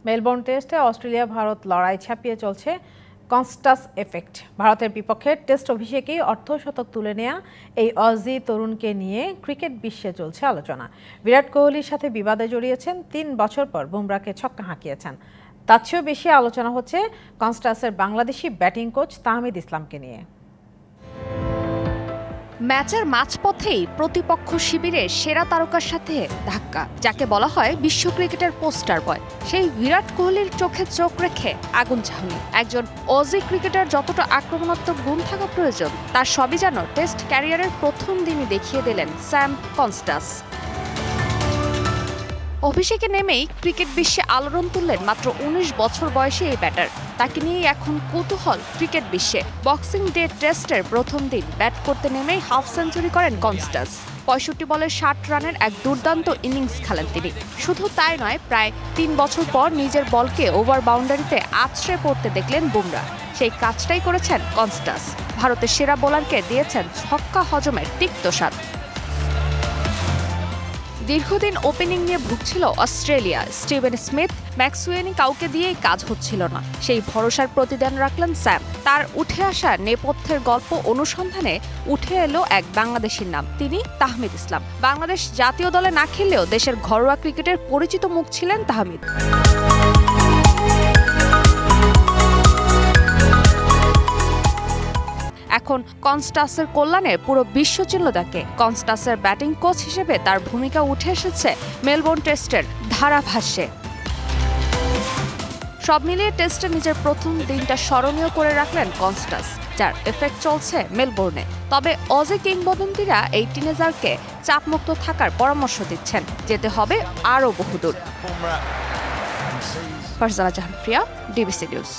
Melbourne টেস্টে Australia Bharat লড়াই ছাপিয়ে চলছে কনস্টাস এফেক্ট। ভারতের বিপক্ষে টেস্ট অভিষেকেই অর্ধশতক তুলে নেওয়া এই অজি তরুণকে নিয়ে ক্রিকেট বিশ্বে চলছে আলোচনা। বিরাট কোহলির সাথে বিবাদে জড়িয়েছেন, ৩ বছর পর বুমরাকে ছক্কা হাঁকিয়েছেন। তার চেয়েও বেশি আলোচনা হচ্ছে কনস্টাসের বাংলাদেশি ব্যাটিং কোচ তাহমিদ ইসলামকে নিয়ে। ম্যাচের মাঝপথেই প্রতিপক্ষ শিবিরে সেরা তারকার সাথে ধাক্কা, যাকে বলা হয় বিশ্ব ক্রিকেটের পোস্টার বয়। সেই বিরাট কোহলির চোখে চোখ রেখে আগুন ঝাউনি। একজন অজি ক্রিকেটার যতটা আক্রমণাত্মক গুণ থাকা প্রয়োজন, তার সবই যেন টেস্ট ক্যারিয়ারের প্রথম দিনই দেখিয়ে দিলেন স্যাম কনস্টাস। অভিষেকে নেমেই ক্রিকেট বিশ্বে আলোড়ন তুললেন মাত্র ১৯ বছর বয়সী এই ব্যাটার। তাকে নিয়েই এখন কৌতূহল ক্রিকেট বিশ্বে। বক্সিং ডে টেস্টের প্রথম দিন ব্যাট করতে নেমেই হাফ সেঞ্চুরি করেন কনস্টাস। ৬৫ বলে ৬০ রানের এক দুর্দান্ত ইনিংস খেলেন তিনি। শুধু তাই নয়, প্রায় ৩ বছর পর নিজের বলকে ওভার বাউন্ডারিতে আছড়ে পড়তে দেখলেন বুমরা। সেই কাজটাই করেছেন কনস্টাস। ভারতের সেরা বোলারকে দিয়েছেন ছক্কা হজমের তিক্ত স্বাদ। দীর্ঘদিন ওপেনিং নিয়ে ভুগছিল অস্ট্রেলিয়া। স্টিভেন স্মিথ, ম্যাক্সওয়েনি কাউকে দিয়েই কাজ হচ্ছিল না। সেই ভরসার প্রতিদান রাখলেন স্যাম। তার উঠে আসা নেপথ্যের গল্প অনুসন্ধানে উঠে এলো এক বাংলাদেশির নাম, তিনি তাহমিদ ইসলাম। বাংলাদেশ জাতীয় দলে না খেললেও দেশের ঘরোয়া ক্রিকেটের পরিচিত মুখ ছিলেন তাহমিদ। এখন কনস্টাসের কল্যাণে পুরো বিশ্ব চিনল তাকে। কনস্টাসের ব্যাটিং কোচ হিসেবে তার ভূমিকা উঠে এসেছে মেলবোর্ন টেস্টের ধারাভাষ্যে। সব মিলিয়ে টেস্টে নিজের প্রথম দিনটা স্মরণীয় করে রাখলেন কনস্টাস, যার এফেক্ট চলছে মেলবোর্নে। তবে অজি কিংবদন্তিরা এই টিনেজারকে চাপমুক্ত থাকার পরামর্শ দিচ্ছেন, যেতে হবে আরও বহুদূর। ফারজানা জাহান প্রিয়া, ডিবিসি নিউজ।